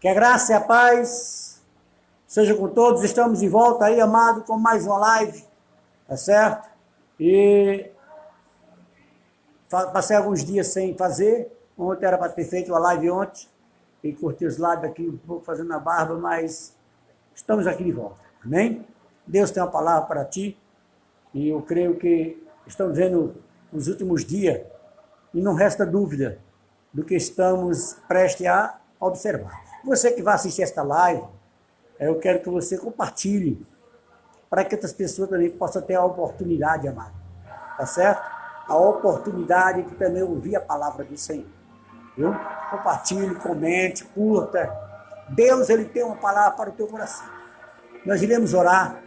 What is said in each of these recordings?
Que a graça e a paz seja com todos. Estamos de volta aí, amado, com mais uma live, tá certo? E passei alguns dias sem fazer. Ontem era para ter feito uma live ontem. E cortei os lábios aqui um pouco fazendo a barba, mas estamos aqui de volta. Amém? Deus tem uma palavra para ti. E eu creio que estamos vendo os últimos dias. E não resta dúvida do que estamos prestes a observar. Você que vai assistir esta live, eu quero que você compartilhe para que outras pessoas também possam ter a oportunidade, amado. Tá certo? A oportunidade de também ouvir a palavra do Senhor. Viu? Compartilhe, comente, curta. Deus, Ele tem uma palavra para o teu coração. Nós iremos orar.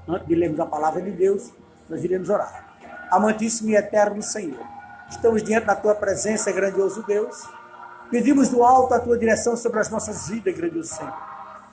Antes de lermos a palavra de Deus, nós iremos orar. Amantíssimo e eterno Senhor, estamos diante da tua presença, grandioso Deus. Pedimos do alto a tua direção sobre as nossas vidas, grandioso Senhor.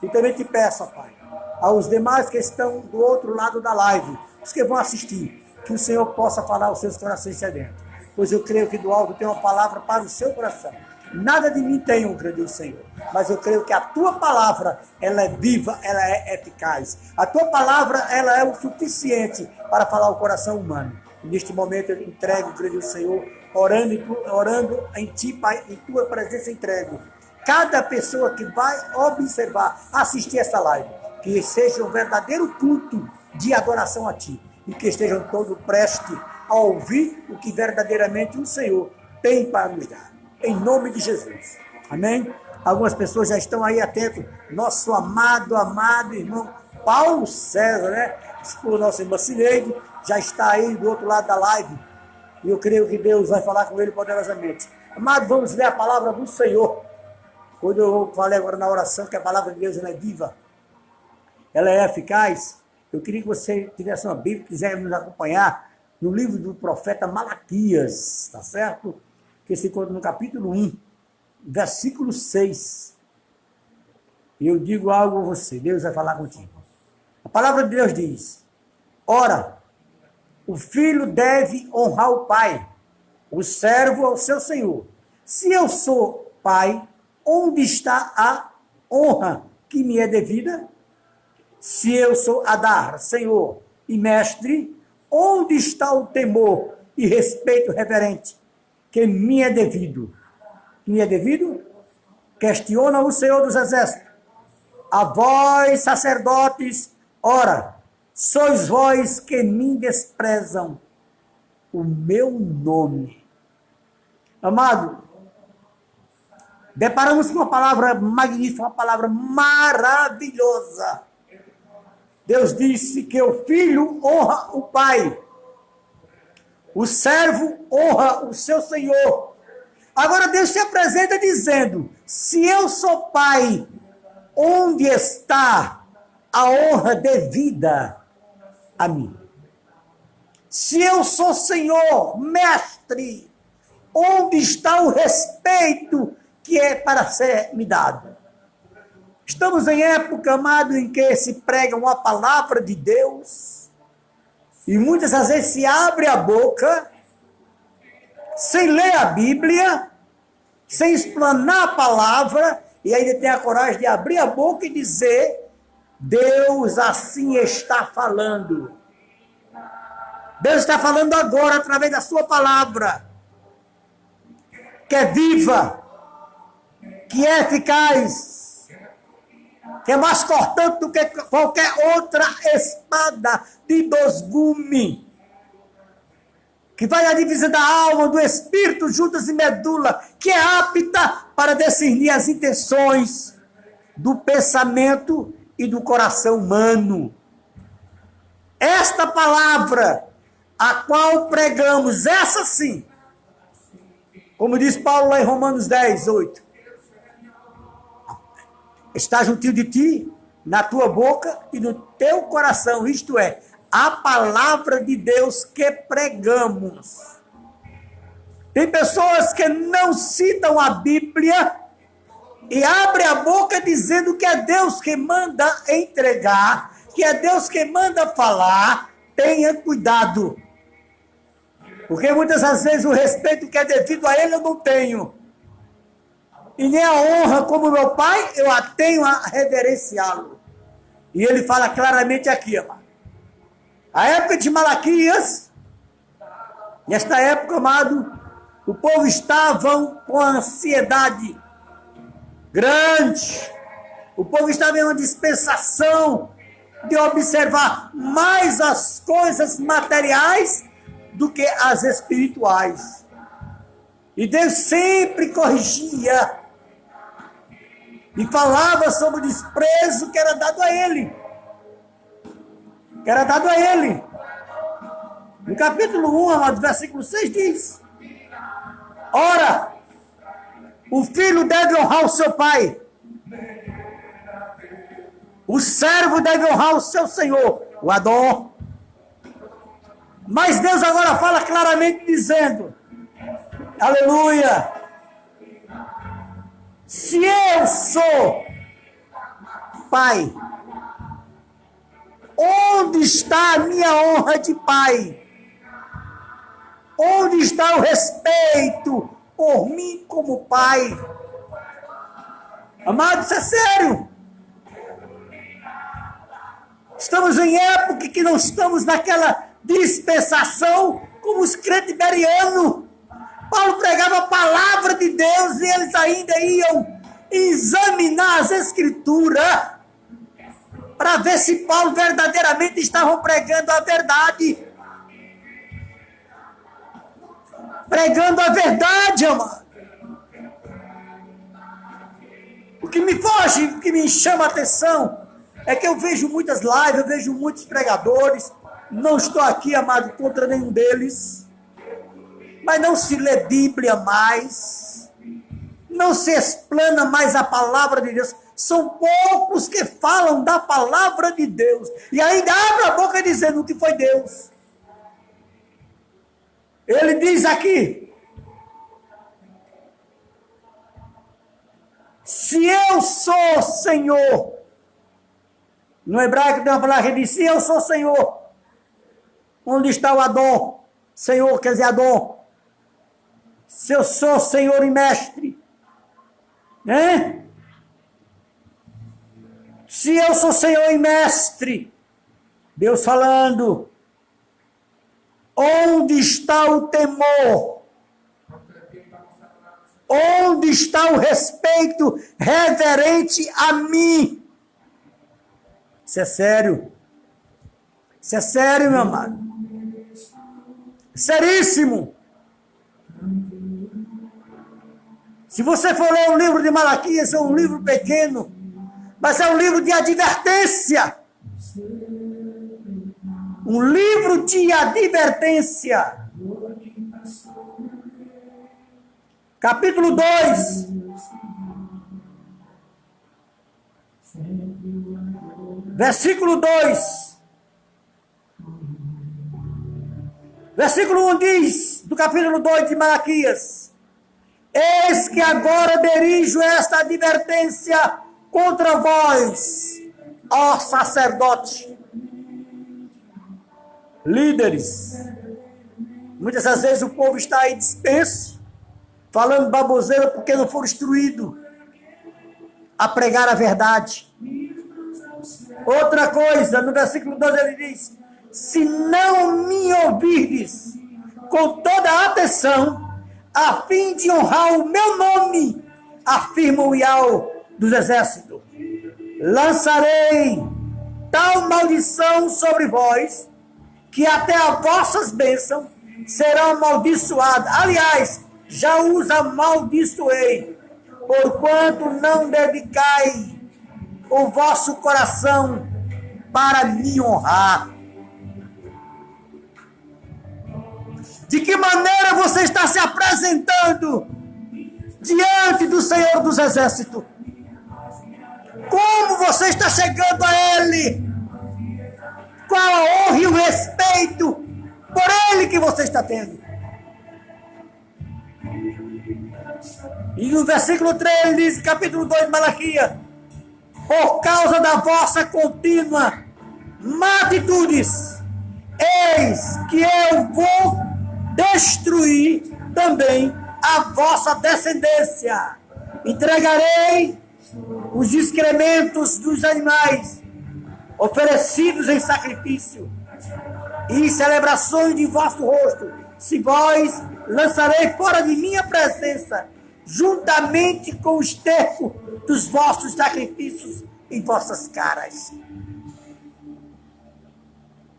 E também te peço, ó Pai, aos demais que estão do outro lado da live, os que vão assistir, que o Senhor possa falar aos seus corações sedentos. Pois eu creio que do alto tem uma palavra para o seu coração. Nada de mim tem, grandioso Senhor, mas eu creio que a tua palavra, ela é viva, ela é eficaz. A tua palavra, ela é o suficiente para falar ao coração humano. E neste momento eu entrego, grandioso Senhor, orando em ti, Pai, em tua presença entrego. Cada pessoa que vai observar, assistir essa live, que seja um verdadeiro culto de adoração a ti. E que estejam todos prestes a ouvir o que verdadeiramente o Senhor tem para nos dar. Em nome de Jesus. Amém? Algumas pessoas já estão aí atentos. Nosso amado irmão Paulo César, né? O nosso irmão Cineide já está aí do outro lado da live. E eu creio que Deus vai falar com ele poderosamente. Amado, vamos ler a palavra do Senhor. Quando eu falei agora na oração que a palavra de Deus ela é viva, ela é eficaz, eu queria que você tivesse uma Bíblia, quiser nos acompanhar no livro do profeta Malaquias, tá certo? Que se encontra no capítulo 1, versículo 6. E eu digo algo a você, Deus vai falar contigo. A palavra de Deus diz: ora, o filho deve honrar o pai, o servo ao seu senhor. Se eu sou pai, onde está a honra que me é devida? Se eu sou Adar, senhor e mestre, onde está o temor e respeito reverente que me é devido? Me é devido? Questiona o Senhor dos Exércitos. A vós, sacerdotes, ora, sois vós que me desprezam o meu nome. Amado, deparamos com uma palavra magnífica, uma palavra maravilhosa. Deus disse que o filho honra o pai, o servo honra o seu senhor. Agora Deus se apresenta dizendo: se eu sou pai, onde está a honra devida a mim? Se eu sou senhor, mestre, onde está o respeito que é para ser me dado? Estamos em época, amado, em que se prega uma palavra de Deus e muitas das vezes se abre a boca sem ler a Bíblia, sem explanar a palavra, e ainda tem a coragem de abrir a boca e dizer: Deus assim está falando. Deus está falando agora através da sua palavra, que é viva, que é eficaz, que é mais cortante do que qualquer outra espada de 2 gumes, que vai à divisa da alma, do espírito, juntas e medula, que é apta para discernir as intenções do pensamento e do coração humano. Esta palavra, a qual pregamos, essa sim, como diz Paulo lá em Romanos 10, 8, está juntinho de ti, na tua boca e no teu coração, isto é, a palavra de Deus que pregamos. Tem pessoas que não citam a Bíblia e abrem a boca dizendo que é Deus que manda entregar, que é Deus que manda falar. Tenha cuidado, porque muitas das vezes o respeito que é devido a Ele eu não tenho. e nem a honra como meu pai, eu a tenho a reverenciá-lo. E ele fala claramente aqui, amado. A época de Malaquias, nesta época, amado, o povo estava com ansiedade grande. O povo estava em uma dispensação de observar mais as coisas materiais do que as espirituais. E Deus sempre corrigia e falava sobre o desprezo que era dado a ele. No capítulo 1, amado, versículo 6 diz: ora, o filho deve honrar o seu pai, o servo deve honrar o seu senhor, o Adão. Mas Deus agora fala claramente dizendo, aleluia, se eu sou pai, onde está a minha honra de pai? Onde está o respeito por mim como pai? Amado, isso é sério. Estamos em época que não estamos naquela dispensação como os crentes bereanos. Paulo pregava a palavra de Deus e eles ainda iam examinar as escrituras para ver se Paulo verdadeiramente estava pregando a verdade. Pregando a verdade, amado. O que me foge, o que me chama a atenção, é que eu vejo muitas lives, eu vejo muitos pregadores, não estou aqui, amado, contra nenhum deles, mas não se lê Bíblia mais, não se explana mais a palavra de Deus, são poucos que falam da palavra de Deus, e ainda abre a boca dizendo que foi Deus. Ele diz aqui, se eu sou Senhor, no hebraico tem uma palavra que diz, se eu sou Senhor, onde está o Adão? Senhor quer dizer Adão. Se eu sou Senhor e Mestre, né? Se eu sou Senhor e Mestre, Deus falando, onde está o temor? Onde está o respeito reverente a mim? Isso é sério. Isso é sério, meu amado. Seríssimo. Se você for ler o livro de Malaquias, é um livro pequeno, mas é um livro de advertência. Um livro de advertência. Capítulo 2. Versículo 2. Versículo 1 diz, do capítulo 2 de Malaquias: eis que agora dirijo esta advertência contra vós, ó sacerdotes, líderes. Muitas das vezes o povo está aí dispenso, falando baboseira porque não foram instruídos a pregar a verdade. Outra coisa, no versículo 12 ele diz: se não me ouvirdes com toda a atenção, a fim de honrar o meu nome, afirma o Yahweh dos exércitos, lançarei tal maldição sobre vós, que até as vossas bênçãos serão amaldiçoadas. Aliás, já os amaldiçoei, porquanto não dedicai o vosso coração para me honrar. De que maneira você está se apresentando diante do Senhor dos Exércitos? Como você está chegando a Ele? Qual a honra e o respeito por Ele que você está tendo? E no versículo 3 ele diz, capítulo 2 de Malaquias: por causa da vossa contínua má atitudes, eis que eu vou destruir também a vossa descendência. Entregarei os excrementos dos animais oferecidos em sacrifício e celebrações de vosso rosto, se vós lançarei fora de minha presença, juntamente com o esterco dos vossos sacrifícios em vossas caras.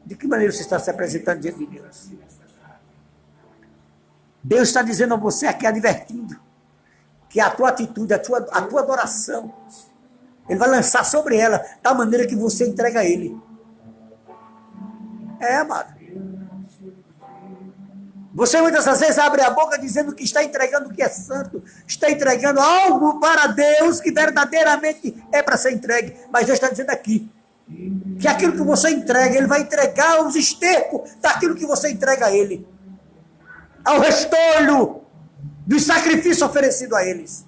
De que maneira você está se apresentando diante de Deus? Deus está dizendo a você aqui, advertindo, que a tua atitude, a tua adoração, Ele vai lançar sobre ela da maneira que você entrega a Ele. Amado. Você muitas vezes abre a boca dizendo que está entregando o que é santo, está entregando algo para Deus que verdadeiramente é para ser entregue. Mas Deus está dizendo aqui que aquilo que você entrega, Ele vai entregar os estercos daquilo que você entrega a Ele, ao restolho do sacrifício oferecido a eles.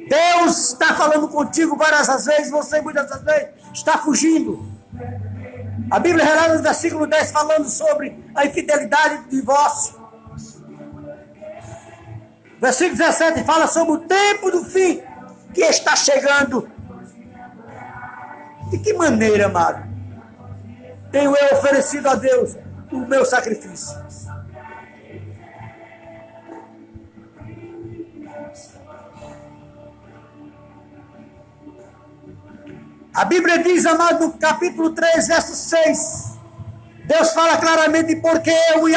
Deus está falando contigo várias vezes, você muitas vezes está fugindo. A Bíblia relata no versículo 10 falando sobre a infidelidade do divórcio. Versículo 17 fala sobre o tempo do fim que está chegando. De que maneira, amado, tenho eu oferecido a Deus o meu sacrifício? A Bíblia diz, amado, no capítulo 3, verso 6, Deus fala claramente, porque eu e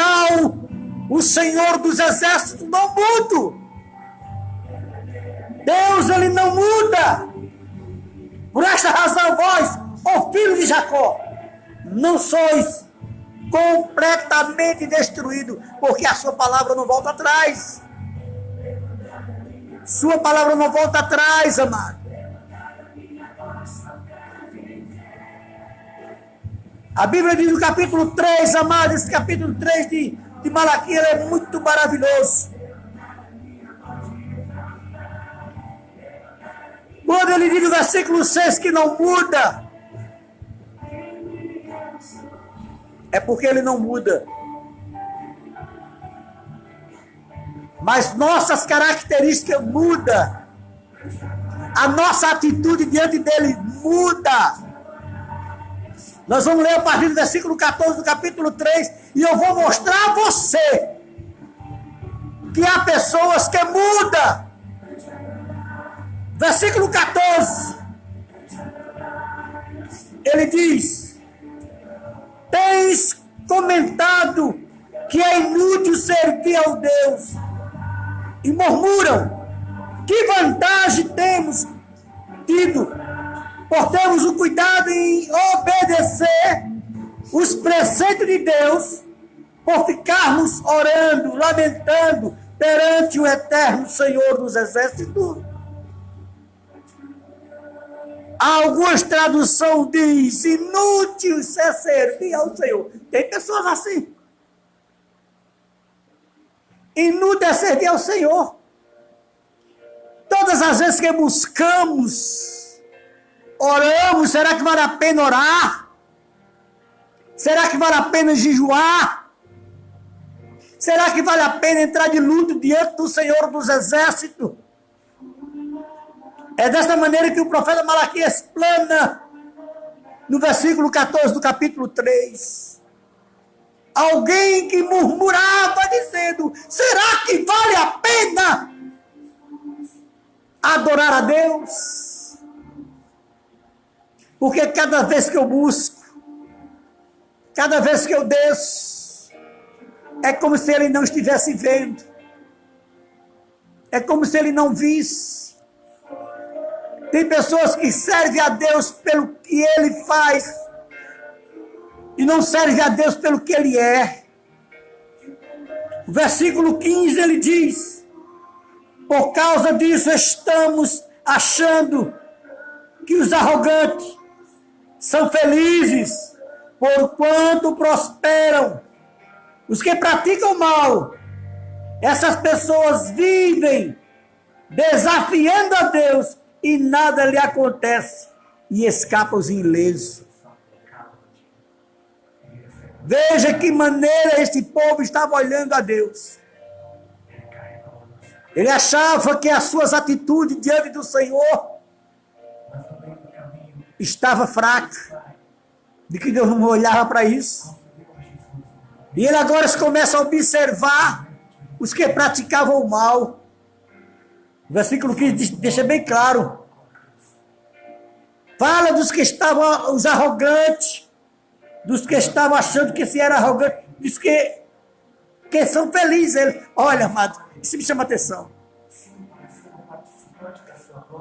o Senhor dos Exércitos não mudo. Deus, Ele não muda. Por esta razão, vós, ó filho de Jacó, não sois completamente destruídos, porque a sua palavra não volta atrás. Sua palavra não volta atrás, amado. A Bíblia diz no capítulo 3, amado, esse capítulo 3 de Malaquias é muito maravilhoso. Quando ele diz no versículo 6 que não muda, é porque ele não muda. Mas nossas características mudam. A nossa atitude diante dele muda. Nós vamos ler a partir do versículo 14 do capítulo 3 e eu vou mostrar a você que há pessoas que mudam. Versículo 14, ele diz: tens comentado que é inútil servir ao Deus e murmuram, que vantagem temos tido por termos o cuidado em obedecer os preceitos de Deus, por ficarmos orando, lamentando perante o eterno Senhor dos Exércitos. Algumas traduções diz, inútil é servir ao Senhor. Tem pessoas assim. Inútil é servir ao Senhor. Todas as vezes que buscamos, oramos, será que vale a pena orar? Será que vale a pena jejuar? Será que vale a pena entrar de luto diante do Senhor dos Exércitos? É desta maneira que o profeta Malaquias explana no versículo 14 do capítulo 3. Alguém que murmurava dizendo, será que vale a pena adorar a Deus? Porque cada vez que eu busco, cada vez que eu desço, é como se ele não estivesse vendo. É como se ele não visse. Tem pessoas que servem a Deus pelo que Ele faz e não servem a Deus pelo que Ele é. O versículo 15 ele diz, por causa disso estamos achando que os arrogantes são felizes, porquanto prosperam. Os que praticam mal, essas pessoas vivem desafiando a Deus, e nada lhe acontece, e escapa os ilesos. Veja que maneira este povo estava olhando a Deus. Ele achava que as suas atitudes diante do Senhor estava fraca, de que Deus não olhava para isso. E ele agora começa a observar os que praticavam o mal. O versículo 15 deixa bem claro. Fala dos que estavam, os arrogantes, dos que estavam achando que se era arrogante, dos que são felizes. Ele, olha, amado, isso me chama a atenção.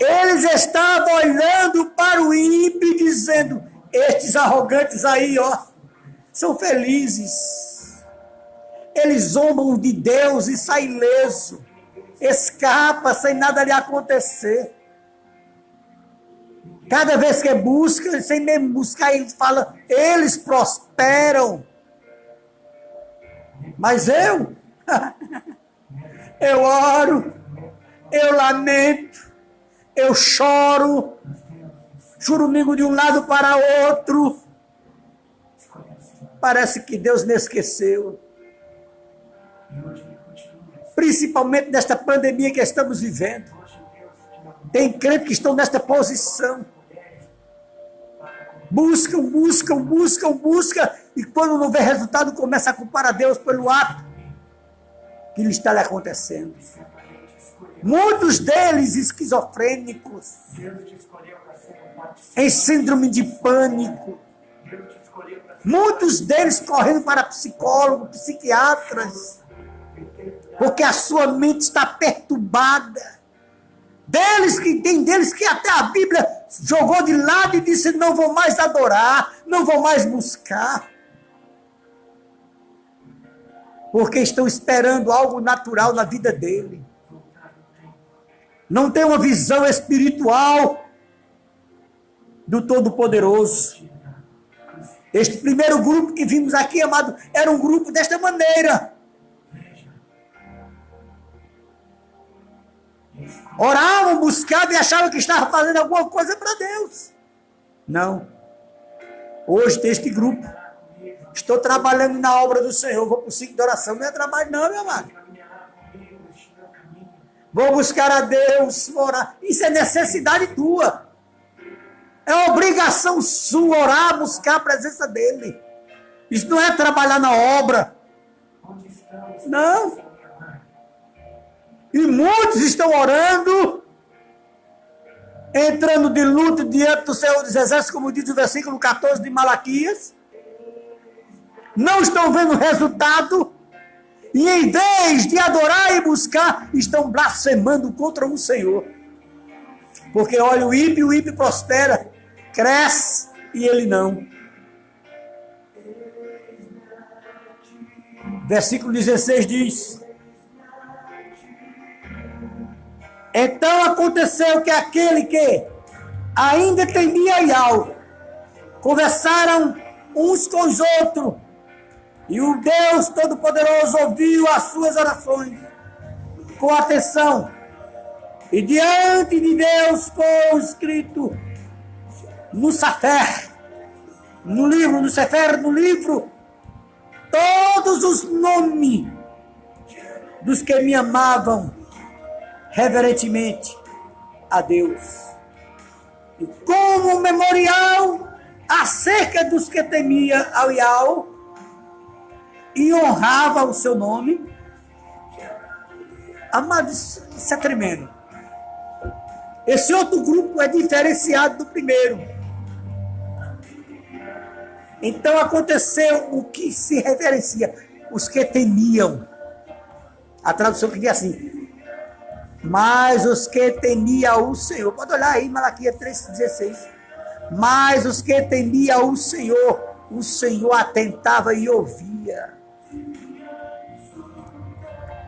Eles estavam olhando para o ímpio e dizendo, estes arrogantes aí, ó, são felizes. Eles zombam de Deus e saem ileso. Escapa sem nada lhe acontecer. Cada vez que busca, sem mesmo buscar, ele fala, eles prosperam. Mas eu oro, eu lamento, eu choro, churumingo de um lado para outro. Parece que Deus me esqueceu. Principalmente nesta pandemia que estamos vivendo. Tem crentes que estão nesta posição. Buscam, e quando não vê resultado, começa a culpar a Deus pelo ato que lhe está lhe acontecendo. Muitos deles esquizofrênicos, em síndrome de pânico. Muitos deles correndo para psicólogos, psiquiatras, porque a sua mente está perturbada. Tem deles que até a Bíblia jogou de lado e disse, não vou mais adorar, não vou mais buscar. Porque estão esperando algo natural na vida dele. Não tem uma visão espiritual do Todo-Poderoso. Este primeiro grupo que vimos aqui, amado, era um grupo desta maneira. Oravam, buscavam e achavam que estavam fazendo alguma coisa para Deus. Não. Hoje tem este grupo. Estou trabalhando na obra do Senhor. Vou para o ciclo de oração. Não é trabalho não, meu amado. Vou buscar a Deus, orar. Isso é necessidade tua. É obrigação sua orar, buscar a presença dEle. Isso não é trabalhar na obra. Não. E muitos estão orando, entrando de luto diante do Senhor dos Exércitos, como diz o versículo 14 de Malaquias. Não estão vendo resultado. E em vez de adorar e buscar, estão blasfemando contra o Senhor. Porque olha, o ímpio prospera, cresce e ele não. Versículo 16 diz: então aconteceu que aquele que ainda temia Yahweh, conversaram uns com os outros, e o Deus Todo-Poderoso ouviu as suas orações com atenção. E diante de Deus foi escrito no Sefer, no livro, todos os nomes dos que me amavam reverentemente a Deus. E como memorial acerca dos que temia ao Yahweh e honrava o seu nome. Amado, isso é tremendo. Esse outro grupo é diferenciado do primeiro. Então aconteceu o que se referencia, os que temiam. A tradução que diz assim: mas os que temiam o Senhor. Pode olhar aí, Malaquias 3,16. Mas os que temiam o Senhor atentava e ouvia.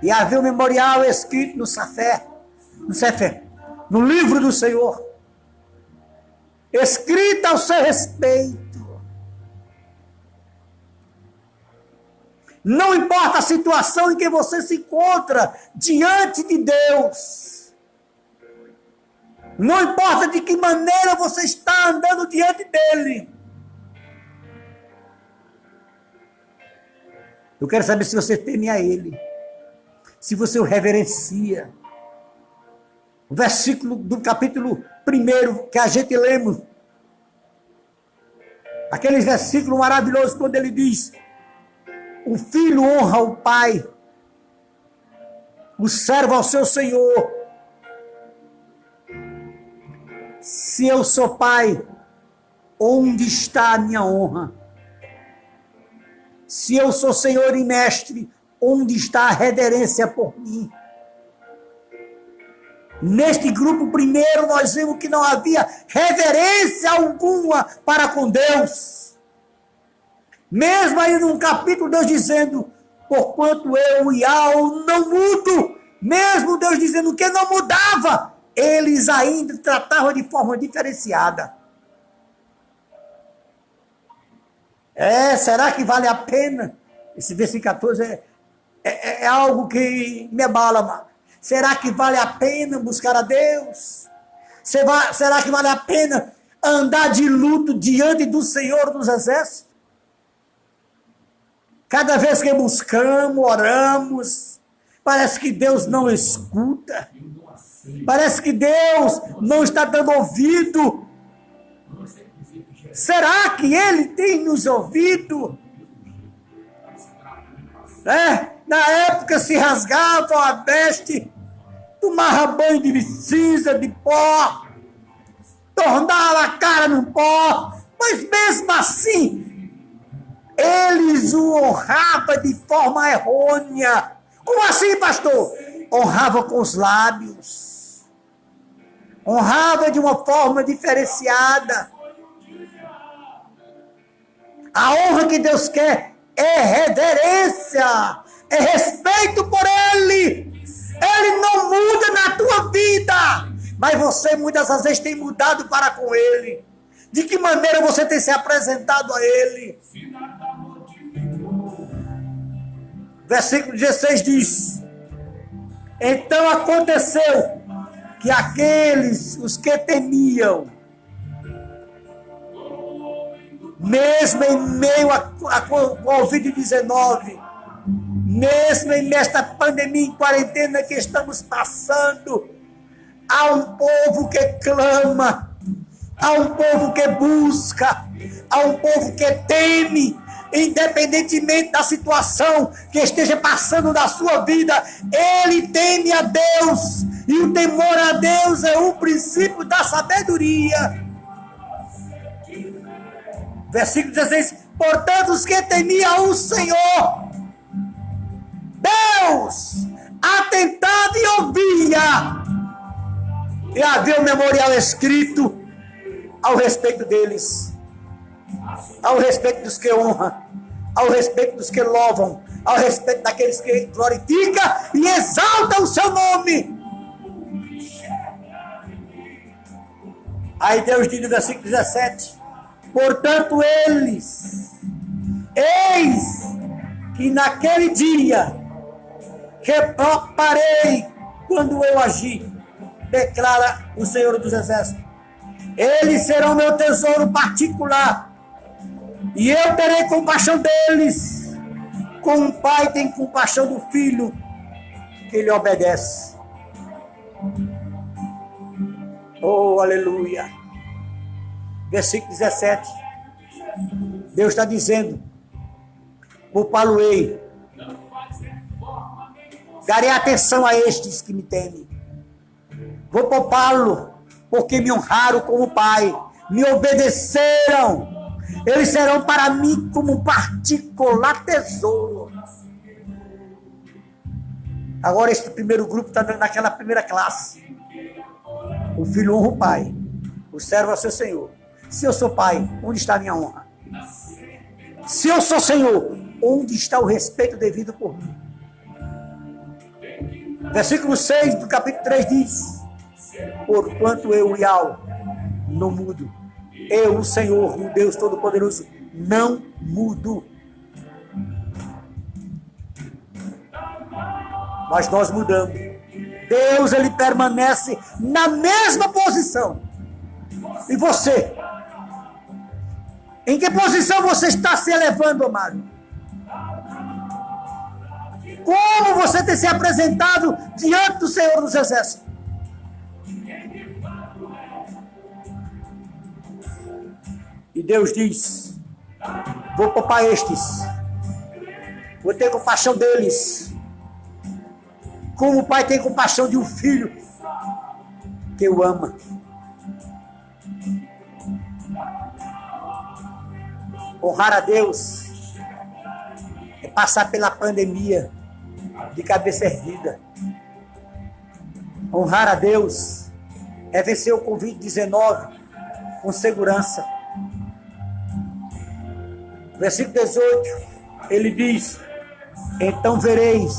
E havia um memorial escrito no Sefer, no livro do Senhor, escrito ao seu respeito. Não importa a situação em que você se encontra diante de Deus. Não importa de que maneira você está andando diante dele. Eu quero saber se você teme a Ele, se você o reverencia. O versículo do capítulo 1 que a gente lemos, aquele versículo maravilhoso quando ele diz: o filho honra o pai, o servo ao seu senhor. Se eu sou pai, onde está a minha honra? Se eu sou senhor e mestre, onde está a reverência por mim? Neste grupo primeiro nós vimos que não havia reverência alguma para com Deus. Mesmo aí num capítulo Deus dizendo: porquanto eu, Yahweh, não mudo. Mesmo Deus dizendo que não mudava, eles ainda tratavam de forma diferenciada. Será que vale a pena? Esse versículo 14 é algo que me abala, mano. Será que vale a pena buscar a Deus? Será que vale a pena andar de luto diante do Senhor dos Exércitos? Cada vez que buscamos, oramos, parece que Deus não escuta. Parece que Deus não está dando ouvido. Será que Ele tem nos ouvido? Na época se rasgava a veste, tomava banho de cinza, de pó, tornava a cara no pó, mas mesmo assim, eles o honravam de forma errônea. Como assim, pastor? Honrava com os lábios, honrava de uma forma diferenciada. A honra que Deus quer é reverência, é respeito por Ele. Ele não muda na tua vida, mas você muitas das vezes tem mudado para com Ele. De que maneira você tem se apresentado a Ele? Versículo 16 diz: então aconteceu que aqueles, os que temiam, mesmo em meio a Covid-19, mesmo nesta pandemia em quarentena que estamos passando, há um povo que clama, há um povo que busca, há um povo que teme, independentemente da situação que esteja passando na sua vida. Ele teme a Deus, e o temor a Deus é o princípio da sabedoria. Versículo 16: portanto, os que temiam o Senhor, Deus, atentado e ouvia, e havia um memorial escrito ao respeito deles, ao respeito dos que honram, ao respeito dos que louvam, ao respeito daqueles que glorificam e exaltam o seu nome. Aí Deus diz no versículo 17: portanto eis que naquele dia reparei quando eu agi, declara o Senhor dos Exércitos. Eles serão meu tesouro particular, e eu terei compaixão deles, como um pai tem compaixão do filho que lhe obedece. Oh, aleluia. Versículo 17. Deus está dizendo: poupá-lo-ei, darei atenção a estes que me temem. Vou poupá-lo, porque me honraram como pai, me obedeceram. Eles serão para mim como um particular tesouro. Agora esse primeiro grupo está naquela primeira classe. O filho honra o pai, o servo é seu senhor. Se eu sou pai, onde está a minha honra? Se eu sou senhor, onde está o respeito devido por mim? Versículo 6 do capítulo 3 diz: porquanto eu, Yahweh, não mudo. Eu, o Senhor, o Deus Todo-Poderoso, não mudo. Mas nós mudamos. Deus, Ele permanece na mesma posição. E você? Em que posição você está se elevando, amado? Como você tem se apresentado diante do Senhor dos Exércitos? E Deus diz: vou poupar estes, vou ter compaixão deles, como o pai tem compaixão de um filho que o ama. Honrar a Deus é passar pela pandemia de cabeça erguida. Honrar a Deus é vencer o Covid-19 com segurança. Versículo 18, ele diz: então vereis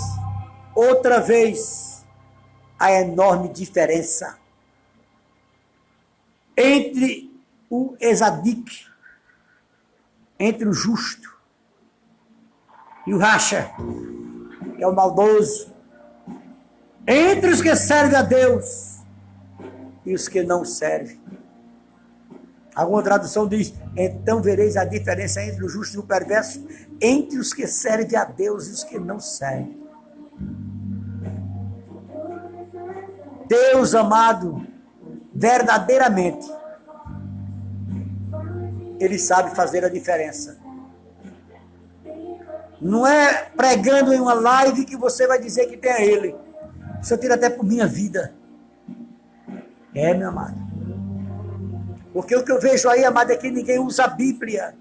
outra vez a enorme diferença entre o exadique, entre o justo e o racha, que é o maldoso, entre os que servem a Deus e os que não servem. Alguma tradução diz: então vereis a diferença entre o justo e o perverso, entre os que servem a Deus e os que não servem. Deus amado, verdadeiramente, Ele sabe fazer a diferença. Não é pregando em uma live que você vai dizer que tem a Ele. Isso eu tiro até por minha vida. É, meu amado. Porque o que eu vejo aí, amado, é que ninguém usa a Bíblia.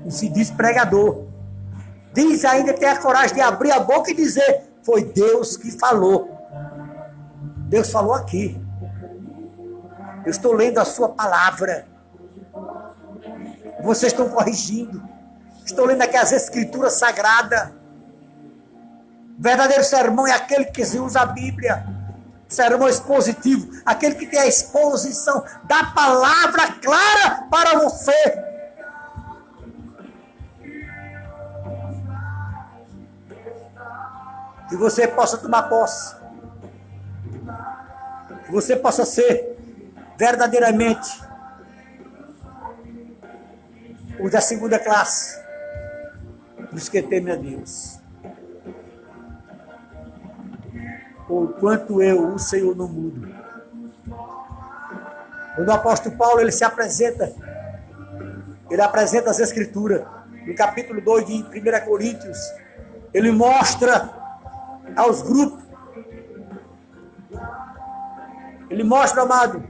E se diz pregador. Diz ainda, tem a coragem de abrir a boca e dizer: foi Deus que falou. Deus falou aqui. Eu estou lendo a sua palavra. Vocês estão corrigindo. Estou lendo aqui as escrituras sagradas. Verdadeiro sermão é aquele que se usa a Bíblia. Sermão expositivo, aquele que tem a exposição da palavra clara para você. Que você possa tomar posse. Que você possa ser verdadeiramente os da segunda classe, dos que temem a Deus. Porquanto eu, o Senhor, não mudo. Quando o apóstolo Paulo ele apresenta as Escrituras, no capítulo 2 de 1 Coríntios, ele mostra aos grupos, ele mostra, amado,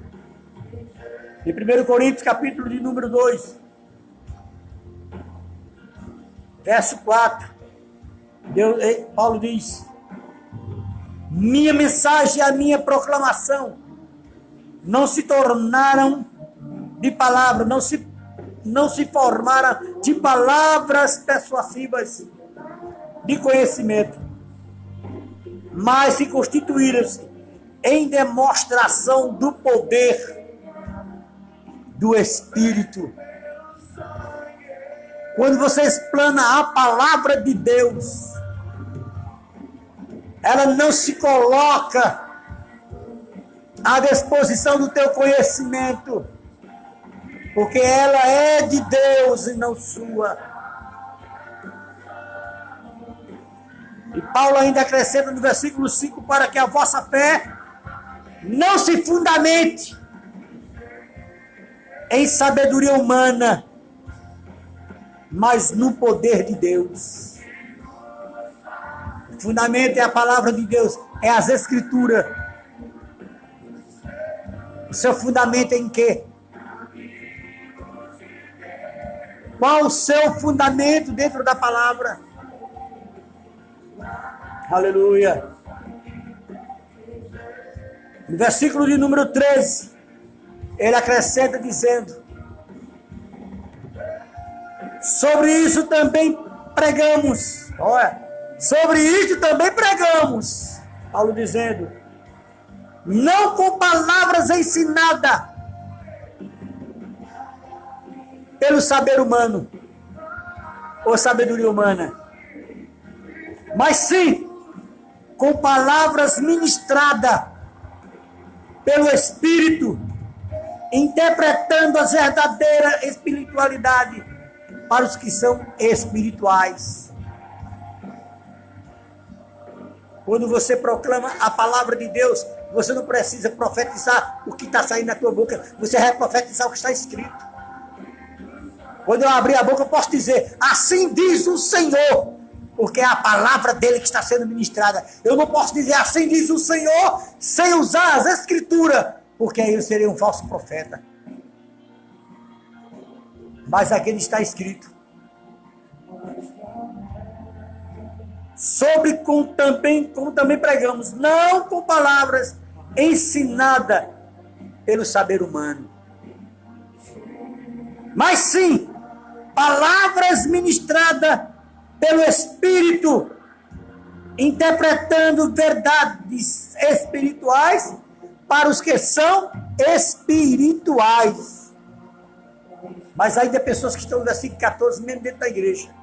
em 1 Coríntios, capítulo de número 2, verso 4, Paulo diz: minha mensagem e a minha proclamação não se tornaram de palavra, não se formaram de palavras persuasivas de conhecimento, mas se constituíram-se em demonstração do poder do Espírito. Quando você explana a palavra de Deus, ela não se coloca à disposição do teu conhecimento, porque ela é de Deus e não sua. E Paulo ainda acrescenta no versículo 5, para que a vossa fé não se fundamente em sabedoria humana, mas no poder de Deus. O fundamento é a palavra de Deus, é as Escrituras. O seu fundamento é em quê? Qual o seu fundamento dentro da palavra? Aleluia. No versículo de número 13, ele acrescenta dizendo: sobre isso também pregamos. Olha, sobre isso também pregamos. Paulo dizendo: não com palavras ensinadas pelo saber humano ou sabedoria humana, mas sim com palavras ministradas pelo Espírito, interpretando a verdadeira espiritualidade para os que são espirituais. Quando você proclama a palavra de Deus, você não precisa profetizar o que está saindo da tua boca, você vai profetizar o que está escrito. Quando eu abrir a boca, eu posso dizer, assim diz o Senhor, porque é a palavra dele que está sendo ministrada. Eu não posso dizer, assim diz o Senhor, sem usar as escrituras, porque aí eu serei um falso profeta. Mas aqui está escrito. Como também pregamos, não com palavras ensinadas pelo saber humano, mas sim palavras ministradas pelo Espírito, interpretando verdades espirituais para os que são espirituais. Mas aí tem pessoas que estão no versículo 14, mesmo dentro da igreja.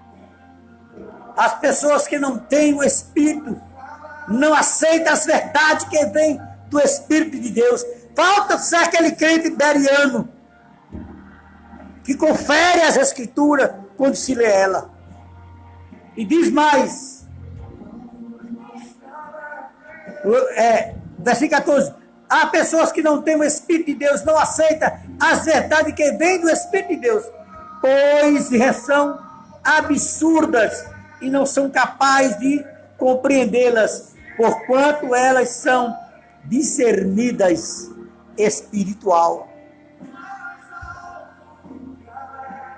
As pessoas que não têm o Espírito, não aceitam as verdades que vêm do Espírito de Deus. Falta ser aquele crente beriano, que confere as Escrituras quando se lê ela. E diz mais, versículo 14, há pessoas que não têm o Espírito de Deus, não aceitam as verdades que vêm do Espírito de Deus, pois são absurdas e não são capazes de compreendê-las, porquanto elas são discernidas espiritual.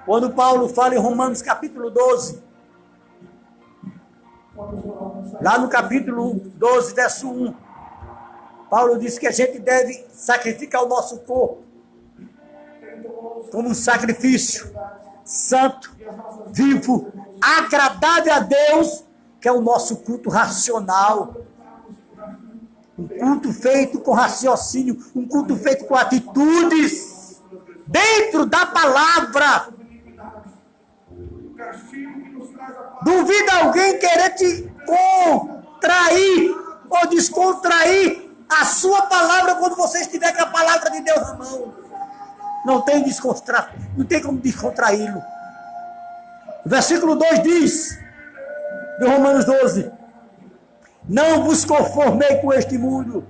Quando Paulo fala em Romanos capítulo 12, lá no capítulo 12, verso 1, Paulo diz que a gente deve sacrificar o nosso corpo como um sacrifício santo, vivo, agradável a Deus, que é o nosso culto racional. Um culto feito com raciocínio, um culto feito com atitudes, dentro da palavra. Duvida alguém querer te contrair ou descontrair a sua palavra quando você estiver com a palavra de Deus na mão. Não tem como descontraí-lo. O versículo 2 diz, de Romanos 12, não vos conformei com este mundo,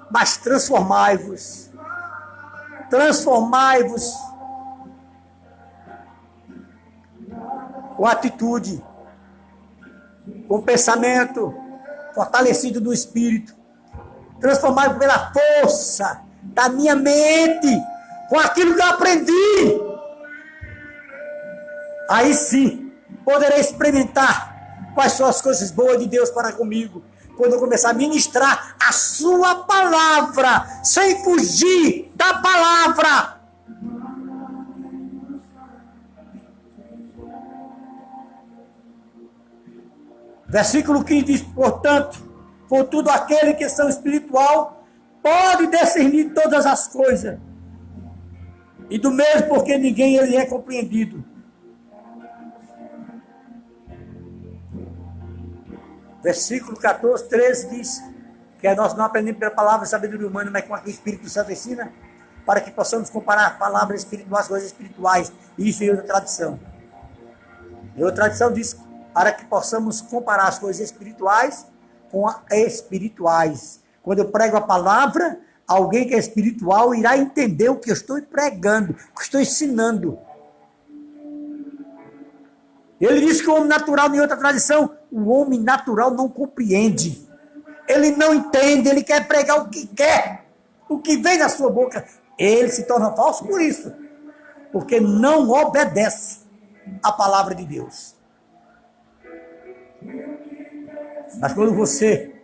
mas transformai-vos. Transformai-vos com atitude, com pensamento fortalecido do Espírito. Transformai-vos pela força da minha mente, com aquilo que eu aprendi. Aí sim, poderei experimentar quais são as coisas boas de Deus para comigo. Quando eu começar a ministrar a sua palavra, sem fugir da palavra. Versículo 15 diz, portanto, contudo aquele que são espiritual, pode discernir todas as coisas. E do mesmo porque ninguém ele é compreendido. Versículo 14, 13 diz que nós não aprendemos pela palavra sabedoria humana, mas com a que o Espírito Santo ensina, para que possamos comparar palavras espirituais com coisas espirituais. Isso é outra tradição. E outra tradição diz para que possamos comparar as coisas espirituais com as espirituais. Quando eu prego a palavra, alguém que é espiritual irá entender o que eu estou pregando, o que estou ensinando. Ele diz que o homem natural, em outra tradição, o homem natural não compreende. Ele não entende, ele quer pregar o que quer, o que vem da sua boca. Ele se torna falso por isso, porque não obedece à palavra de Deus. Mas quando você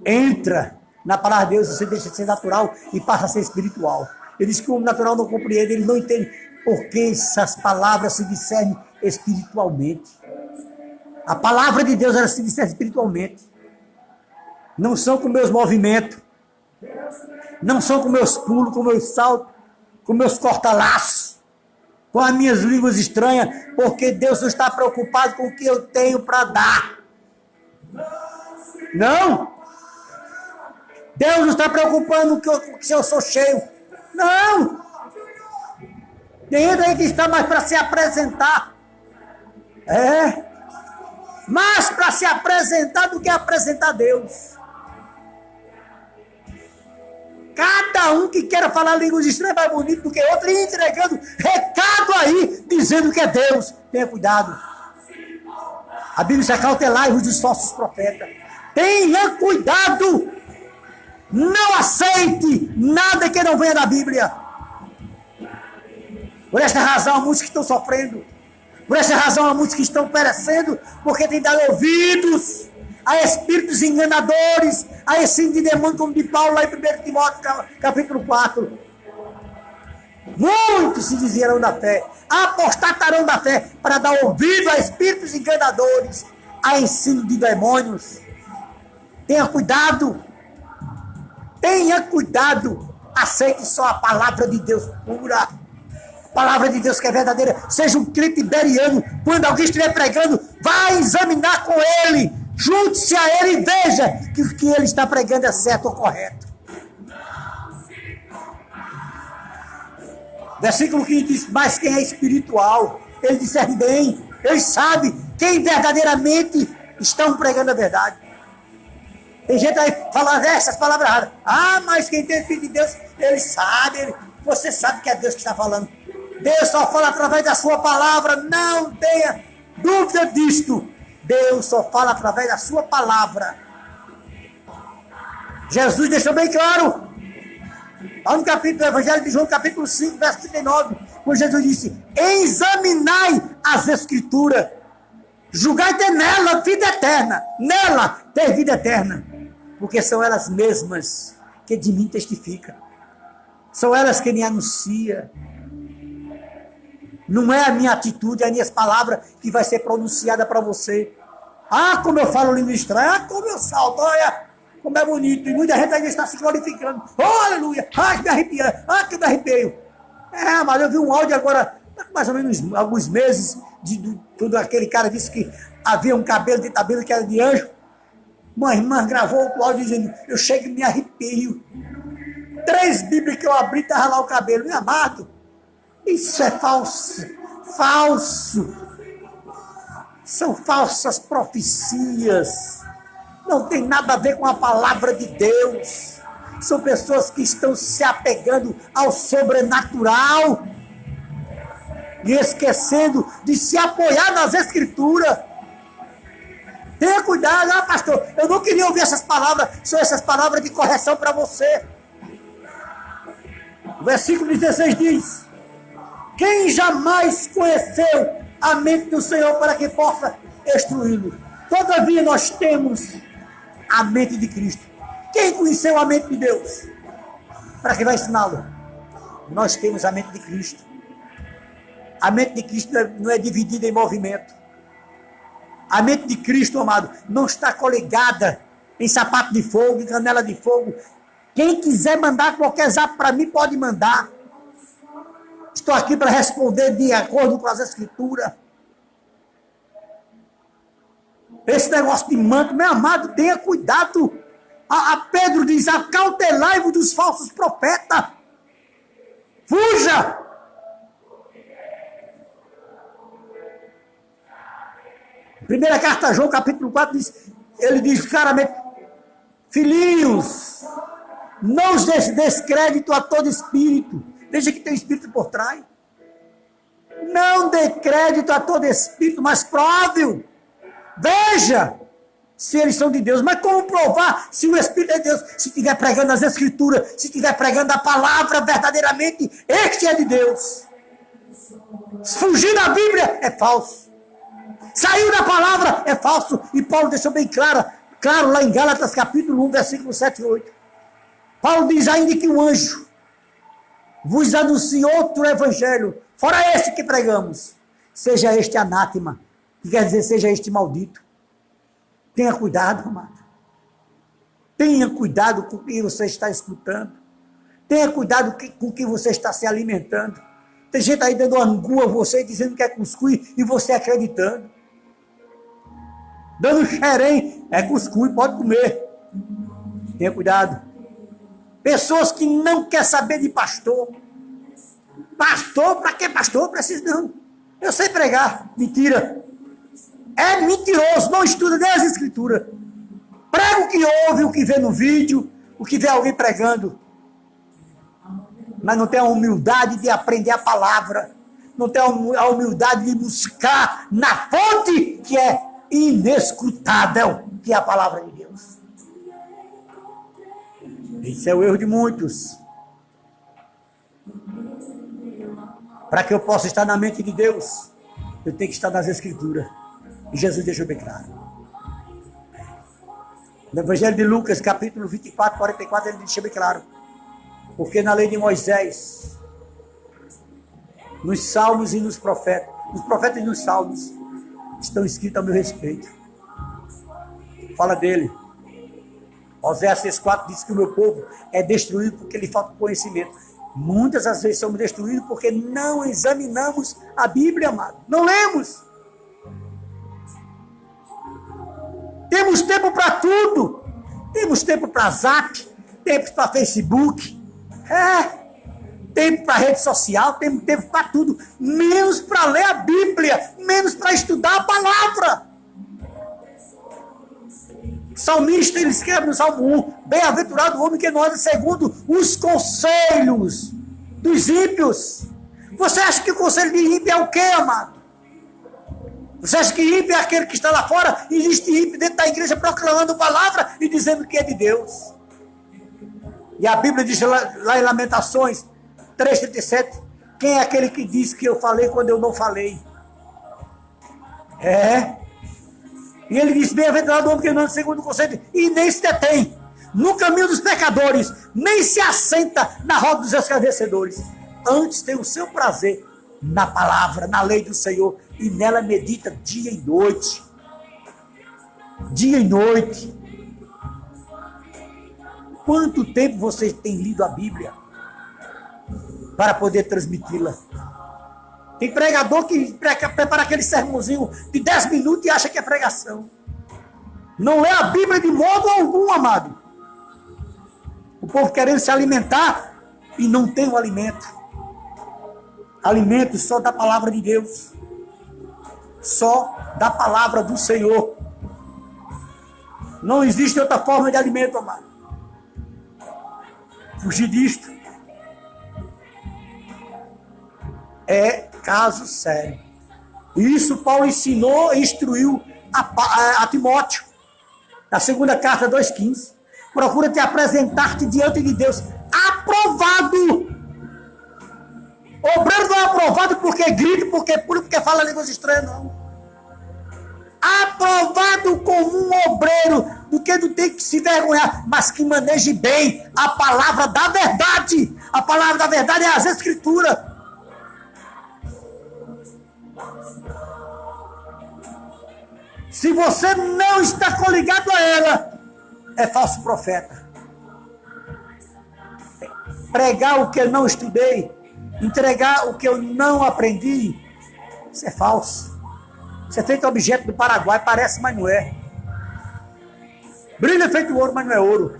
entra na palavra de Deus, você deixa de ser natural e passa a ser espiritual. Ele diz que o homem natural não compreende, ele não entende porque essas palavras se discernem espiritualmente. A palavra de Deus, ela se discerne espiritualmente. Não são com meus movimentos, não são com meus pulos, com meus saltos, com meus corta-laços, com as minhas línguas estranhas, porque Deus não está preocupado com o que eu tenho para dar. Não! Deus não está preocupado com se eu sou cheio. Não! Deus aí que está mais para se apresentar. Mais para se apresentar do que apresentar Deus. Cada um que queira falar línguas estranhas é mais bonito do que outro, e entregando recado aí, dizendo que é Deus. Tenha cuidado. A Bíblia diz: acautelai-vos dos falsos profetas. Tenha cuidado. Não aceite nada que não venha da Bíblia. Por esta razão, há muitos que estão sofrendo. Por esta razão, há muitos que estão perecendo, porque têm dado ouvidos a espíritos enganadores, a ensino de demônio, como de Paulo lá em 1 Timóteo, capítulo 4. Muitos se desviarão da fé, apostatarão da fé, para dar ouvido a espíritos enganadores, a ensino de demônios. Tenha cuidado. Tenha cuidado. Aceite só a palavra de Deus pura. Palavra de Deus que é verdadeira. Seja um crente beriano. Quando alguém estiver pregando, vai examinar com ele. Junte-se a ele e veja que o que ele está pregando é certo ou correto. Versículo 15 diz: mas quem é espiritual, ele discerne bem, ele sabe quem verdadeiramente estão pregando a verdade. Tem gente aí falando essas palavras erradas. Ah, mas quem tem filho de Deus, ele sabe, você sabe que é Deus que está falando. Deus só fala através da sua palavra, não tenha dúvida disto. Deus só fala através da sua palavra. Jesus deixou bem claro, lá no capítulo do Evangelho de João, capítulo 5, verso 39, quando Jesus disse: examinai as Escrituras, julgai ter nela vida eterna, nela ter vida eterna, porque são elas mesmas que de mim testificam, são elas que me anunciam. Não é a minha atitude, é as minhas palavras que vai ser pronunciada para você. Ah, como eu falo língua estranha, ah, como eu salto, olha, como é bonito. E muita gente ainda está se glorificando. Oh, aleluia, ah, que me arrepia, ah, que me arrepio. Mas eu vi um áudio agora, mais ou menos alguns meses, de todo aquele cara disse que havia um cabelo de tabela que era de anjo. Uma irmã gravou outro áudio dizendo: eu chego e me arrepio. 3 Bíblias que eu abri, estava lá o cabelo. Meu amado, isso é falso. Falso. São falsas profecias. Não tem nada a ver com a palavra de Deus. São pessoas que estão se apegando ao sobrenatural e esquecendo de se apoiar nas Escrituras. Tenha cuidado. Ah, pastor, eu não queria ouvir essas palavras. São essas palavras de correção para você. O versículo 16 diz: quem jamais conheceu a mente do Senhor para que possa instruí-lo? Todavia nós temos a mente de Cristo. Quem conheceu a mente de Deus? Para que vai ensiná-lo? Nós temos a mente de Cristo. A mente de Cristo não é dividida em movimento. A mente de Cristo, amado, não está coligada em sapato de fogo, em canela de fogo. Quem quiser mandar qualquer zap para mim, pode mandar. Estou aqui para responder de acordo com as Escrituras. Esse negócio de manto, meu amado, tenha cuidado. A Pedro diz: acautelai-vos dos falsos profetas. Fuja! Primeira carta a João, capítulo 4, ele diz claramente: filhinhos, não os deixe descrédito a todo espírito. Veja que tem espírito por trás. Não dê crédito a todo espírito, mas prove-o. Veja se eles são de Deus. Mas como provar se o Espírito é de Deus? Se estiver pregando as Escrituras, se estiver pregando a palavra verdadeiramente, este é de Deus. Fugir da Bíblia é falso. Saiu da palavra é falso. E Paulo deixou bem claro lá em Gálatas capítulo 1, versículo 7 e 8. Paulo diz: ainda que um anjo vos anuncie outro evangelho, fora este que pregamos, seja este anátema, que quer dizer, seja este maldito. Tenha cuidado, amado. Tenha cuidado com o que você está escutando. Tenha cuidado com o que você está se alimentando. Tem gente aí dando angu a você, dizendo que é cuscuz, e você acreditando. Dando xerém, é cuscuz, pode comer. Tenha cuidado. Pessoas que não querem saber de pastor. Pastor, para que pastor? Preciso não. Eu sei pregar. Mentira. É mentiroso, não estuda nem as Escrituras. Prega o que ouve, o que vê no vídeo, o que vê alguém pregando. mas não tem a humildade de aprender a palavra, não tem a humildade de buscar na fonte que é inescrutável, que é a palavra de Deus. Esse é o erro de muitos. Para que eu possa estar na mente de Deus, eu tenho que estar nas Escrituras. E Jesus deixou bem claro. No Evangelho de Lucas, capítulo 24, 44, ele deixa bem claro. Porque na lei de Moisés, nos salmos e nos profetas e nos salmos, estão escritos a meu respeito. Fala dele. Oséias 6,4 diz que o meu povo é destruído porque lhe falta conhecimento. Muitas das vezes somos destruídos porque não examinamos a Bíblia, amado. Não lemos. Temos tempo para tudo. Temos tempo para Zap, tempo para Facebook, tempo para rede social, temos tempo para tudo, menos para ler a Bíblia, menos para estudar a palavra. O salmista, ele escreve no Salmo 1, bem-aventurado o homem que não anda segundo os conselhos dos ímpios. Você acha que o conselho de ímpio é o quê, amado? Você acha que ímpio é aquele que está lá fora e existe ímpio dentro da igreja proclamando palavra e dizendo que é de Deus? E a Bíblia diz lá em Lamentações 3,37, quem é aquele que diz que eu falei quando eu não falei? E ele diz, bem-aventurado o homem que não anda segundo o conselho e nem se detém no caminho dos pecadores, nem se assenta na roda dos escarnecedores. Antes tem o seu prazer na palavra, na lei do Senhor, e nela medita dia e noite. Dia e noite. Quanto tempo você tem lido a Bíblia para poder transmiti-la? Tem pregador que prepara aquele sermãozinho de 10 minutos e acha que é pregação. Não é a Bíblia de modo algum, amado. O povo querendo se alimentar e não tem o alimento. Alimento só da palavra de Deus. Só da palavra do Senhor. Não existe outra forma de alimento, amado. Fugir disto é caso sério. Isso Paulo ensinou e instruiu a Timóteo. Na segunda carta 2,15. Procura te apresentar-te diante de Deus aprovado. Obreiro não é aprovado porque grita, porque pula, porque fala línguas estranhas, não. Aprovado como um obreiro, do que não tem que se vergonhar, mas que maneje bem a palavra da verdade. A palavra da verdade é as Escrituras. Se você não está coligado a ela, é falso profeta. Pregar o que eu não estudei, entregar o que eu não aprendi, isso é falso. Isso é feito objeto do Paraguai, parece, mas não é. Brilha feito ouro, mas não é ouro.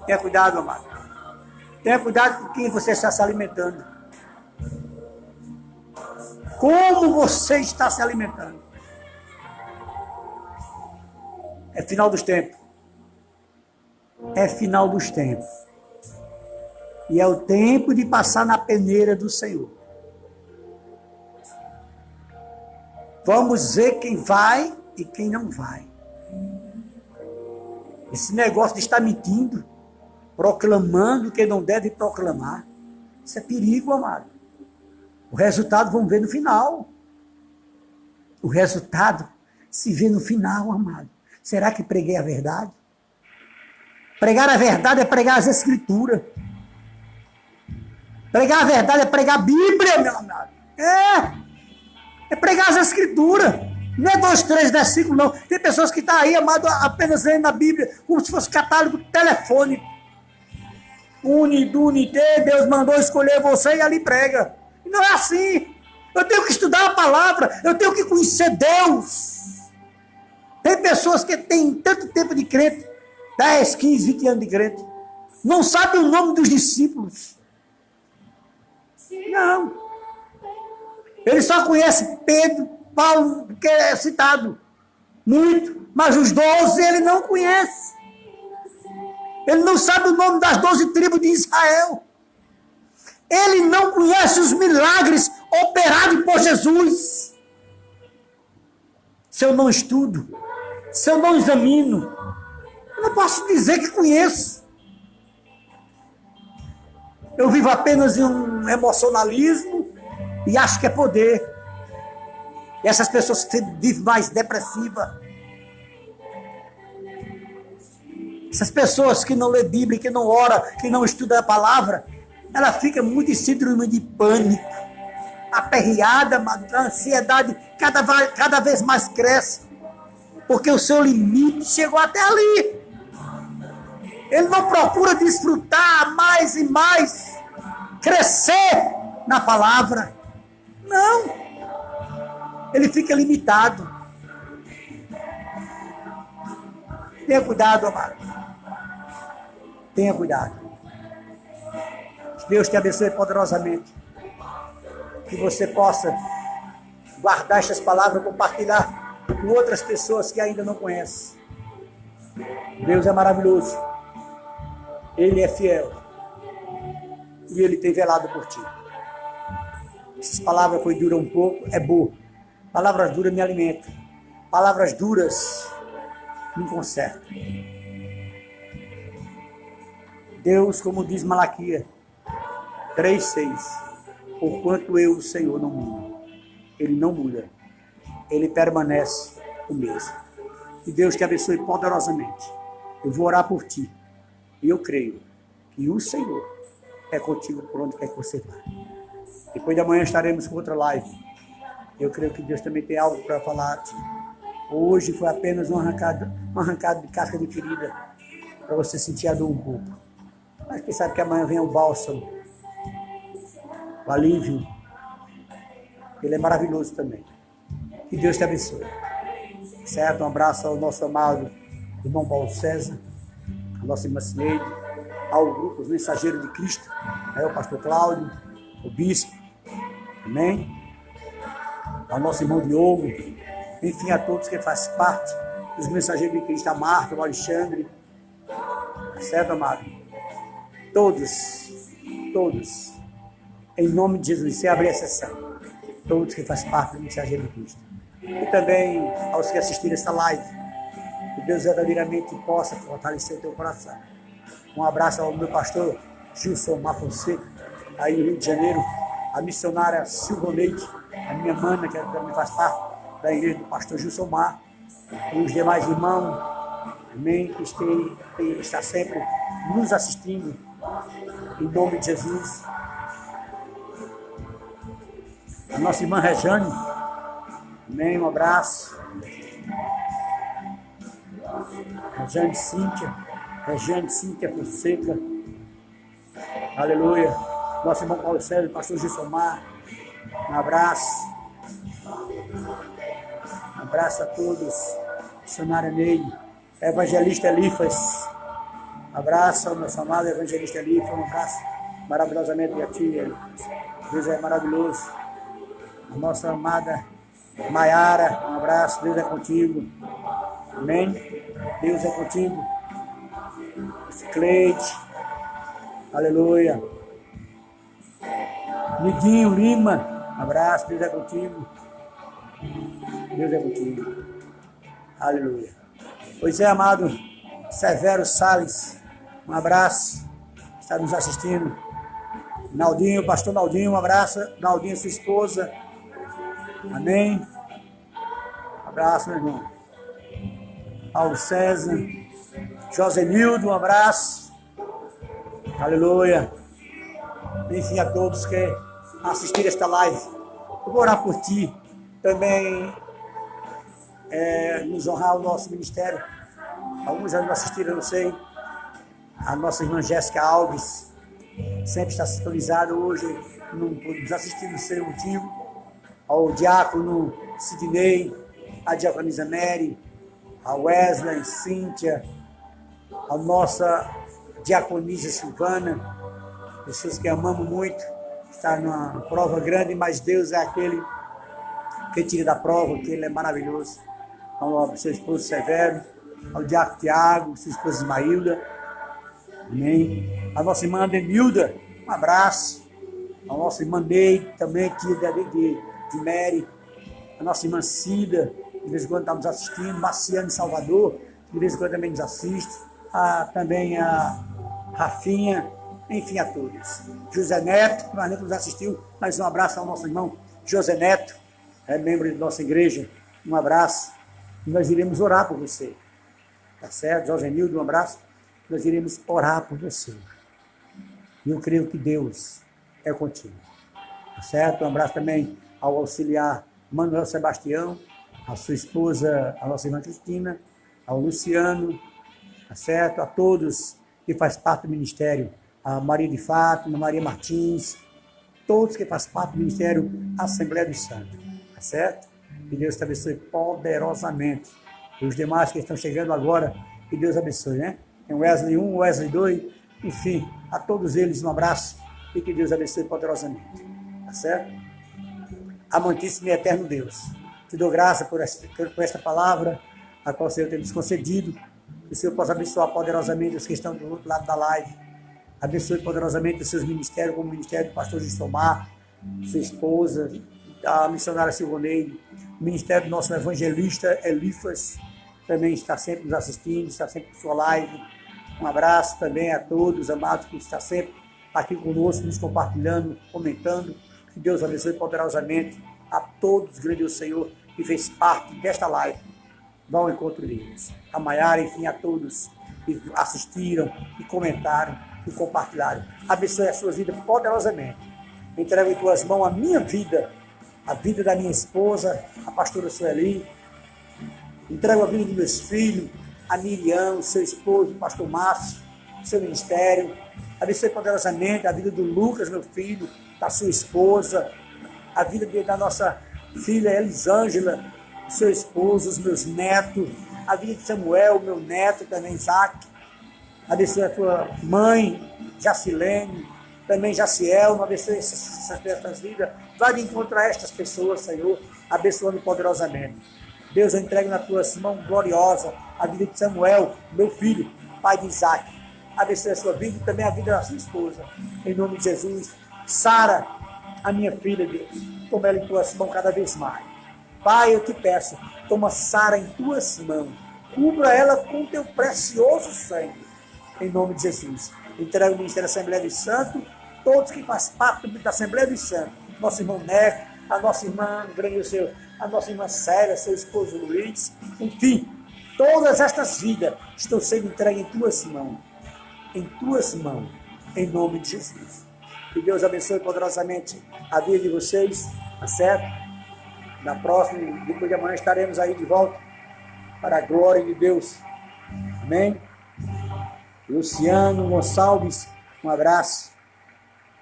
Tenha cuidado, amado. Tenha cuidado com quem você está se alimentando. Como você está se alimentando. É final dos tempos. É final dos tempos. E é o tempo de passar na peneira do Senhor. Vamos ver quem vai e quem não vai. Esse negócio de estar mentindo, proclamando que não deve proclamar, isso é perigo, amado. O resultado vamos ver no final. O resultado se vê no final, amado. Será que preguei a verdade? Pregar a verdade é pregar as Escrituras. Pregar a verdade é pregar a Bíblia, meu amado. É pregar as Escrituras. Não é 2, 3 versículos, não. Tem pessoas que estão aí, amado, apenas lendo a Bíblia, como se fosse catálogo telefônico. Unidunité, Deus mandou escolher você e ali prega. E não é assim. Eu tenho que estudar a palavra, eu tenho que conhecer Deus. Tem pessoas que têm tanto tempo de crente, 10, 15, 20 anos de crente, não sabem o nome dos discípulos. Não. Ele só conhece Pedro, Paulo, que é citado muito, mas os 12 ele não conhece. Ele não sabe o nome das 12 tribos de Israel. Ele não conhece os milagres operados por Jesus. Se eu não estudo, se eu não examino, eu não posso dizer que conheço. Eu vivo apenas em um emocionalismo e acho que é poder. E essas pessoas que vivem mais depressivas, essas pessoas que não lê Bíblia, que não ora, que não estuda a palavra, ela fica muito em síndrome de pânico, aperreada, a ansiedade cada vez mais cresce, porque o seu limite chegou até ali. Ele não procura desfrutar mais e mais, crescer na palavra. Não. Ele fica limitado. Tenha cuidado, amado. Tenha cuidado. Deus te abençoe poderosamente. Que você possa guardar estas palavras, compartilhar com outras pessoas que ainda não conhecem. Deus é maravilhoso. Ele é fiel. E Ele tem velado por ti. Essas palavras foi dura um pouco, é boa. Palavras duras me alimentam. Palavras duras me consertam. Deus, como diz Malaquias 3:6, porquanto eu, o Senhor, não mudo. Ele não muda. Ele permanece o mesmo. Que Deus te abençoe poderosamente. Eu vou orar por ti. E eu creio que o Senhor é contigo por onde quer que você vá. Depois de amanhã estaremos com outra live. Eu creio que Deus também tem algo para falar a ti. Hoje foi apenas um arrancado de casca de ferida, para você sentir a dor um pouco. Mas quem sabe que amanhã vem o bálsamo, o alívio. Ele é maravilhoso também. Que Deus te abençoe. Certo? Um abraço ao nosso amado irmão Paulo César, a nossa irmã Cineide, ao grupo Os Mensageiros de Cristo, aí o pastor Cláudio, o bispo, amém? Ao nosso irmão Diogo, enfim, a todos que fazem parte dos Mensageiros de Cristo, a Marta, o Alexandre, certo, amado? Todos, em nome de Jesus, sem abrir exceção, todos que fazem parte do Mensageiro de Cristo. E também aos que assistiram essa live, que Deus verdadeiramente possa fortalecer o teu coração. Um abraço ao meu pastor Gilson Fonseca, aí no Rio de Janeiro, a missionária Silvoneide, a minha mana, que também faz parte da igreja do pastor Gilson Mar, e os demais irmãos, amém, que está sempre nos assistindo, em nome de Jesus. A nossa irmã Rejane, amém, um abraço. Rejane Cíntia Fonseca, aleluia. Nosso irmão Paulo César, pastor Gilsomar, um abraço. Um abraço a todos. Missionária Ney, evangelista Elifas, abraço ao nosso amado evangelista Elifas, um abraço maravilhosamente a ti, Deus é maravilhoso. A nossa amada Maiara, um abraço, Deus é contigo, amém? Deus é contigo. Cleide, aleluia. Nidinho Lima, um abraço, Deus é contigo. Deus é contigo. Aleluia. Pois é, amado Severo Salles, um abraço, está nos assistindo. Naldinho, pastor Naldinho, um abraço. Naldinho, sua esposa. Amém. Um abraço, meu irmão. Paulo César. Josenildo, um abraço. Aleluia. Enfim, a todos que assistiram esta live. Eu vou orar por ti. Também nos honrar o nosso ministério. Alguns já não assistiram, eu não sei. A nossa irmã Jéssica Alves sempre está sintonizada hoje. Não podemos assistir no seu motivo. Ao diácono Sidney, a diaconisa Mary, a Wesley, Cíntia, a nossa diaconisa Silvana, pessoas que amamos muito. Está numa prova grande, mas Deus é aquele que tira da prova, que Ele é maravilhoso. Ao seu esposo Severo, ao diácono Tiago, sua esposa Ismaílda, amém. A nossa irmã Denilda, um abraço. a nossa irmã Neide, também tia de Mary, a nossa irmã Cida, de vez em quando está nos assistindo, Marciano Salvador, de vez em quando também nos assiste, também a Rafinha, enfim, a todos. José Neto, que mais nos assistiu, mais um abraço ao nosso irmão José Neto, membro de nossa igreja, um abraço, e nós iremos orar por você, tá certo? José Nildo, um abraço, nós iremos orar por você, e eu creio que Deus é contigo, tá certo? Um abraço também ao auxiliar Manuel Sebastião, a sua esposa, a nossa irmã Cristina, ao Luciano, tá certo? A todos que fazem parte do ministério, a Maria de Fátima, Maria Martins, todos que fazem parte do ministério Assembleia dos Santos, tá certo? Que Deus te abençoe poderosamente. E os demais que estão chegando agora, que Deus abençoe, né? Tem Wesley 1, Wesley 2, enfim, a todos eles um abraço e que Deus abençoe poderosamente, tá certo? Amantíssimo e eterno Deus, te dou graça por esta palavra, a qual o Senhor tem nos concedido, que o Senhor possa abençoar poderosamente os que estão do outro lado da live, abençoe poderosamente os seus ministérios, como o ministério do pastor Gistomar, sua esposa, a missionária Silvoneide, o ministério do nosso evangelista Elifas, também está sempre nos assistindo, está sempre com sua live. Um abraço também a todos, amados, que estão sempre aqui conosco, nos compartilhando, comentando. Que Deus abençoe poderosamente a todos, grande o Senhor, que fez parte desta live. Vá ao encontro deles. A Maiara, enfim, a todos que assistiram, que comentaram, que compartilharam. Abençoe a sua vida poderosamente. Entrego em tuas mãos a minha vida, a vida da minha esposa, a pastora Sueli. Entrego a vida dos meus filhos, a Miriam, seu esposo, o pastor Márcio, seu ministério. Abençoe poderosamente a vida do Lucas, meu filho, da sua esposa, a vida da nossa filha Elisângela, seu esposo, os meus netos, a vida de Samuel, meu neto também, Isaac. Abençoe a tua mãe, Jacilene, também Jaciel, abençoe essas vidas. Vai de encontro a estas pessoas, Senhor, abençoando poderosamente. Deus, eu entrego nas tuas mãos gloriosas a vida de Samuel, meu filho, pai de Isaac. Abençoe a sua vida e também a vida da sua esposa. Em nome de Jesus. Sara, a minha filha, Deus, toma ela em tuas mãos cada vez mais. Pai, eu te peço, toma Sara em tuas mãos. Cubra ela com teu precioso sangue. Em nome de Jesus. Entrego o Ministério da Assembleia dos Santos, todos que fazem parte da Assembleia dos Santos. Nosso irmão Neco, a nossa irmã, a nossa irmã Célia, seu esposo Luiz. Enfim, todas estas vidas estão sendo entregues em tuas mãos. Em tuas mãos. Em nome de Jesus. Que Deus abençoe poderosamente a vida de vocês, tá certo? Na próxima, depois de amanhã, estaremos aí de volta para a glória de Deus. Amém? Luciano Gonçalves, um abraço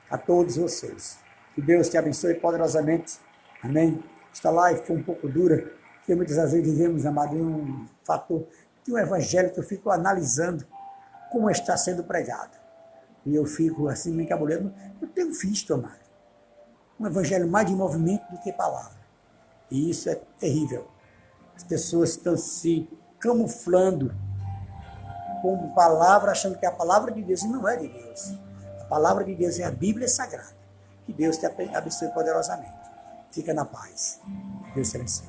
a todos vocês. Que Deus te abençoe poderosamente. Amém? Esta live foi um pouco dura, porque muitas vezes vivemos, amado, um fator de um evangelho que eu fico analisando como está sendo pregado. E eu fico assim, me encabulando. Eu tenho visto, amado, um evangelho mais de movimento do que palavra. E isso é terrível. As pessoas estão se camuflando como palavra, achando que é a palavra de Deus, e não é de Deus. A palavra de Deus é a Bíblia Sagrada. Que Deus te abençoe poderosamente. Fica na paz. Deus te abençoe.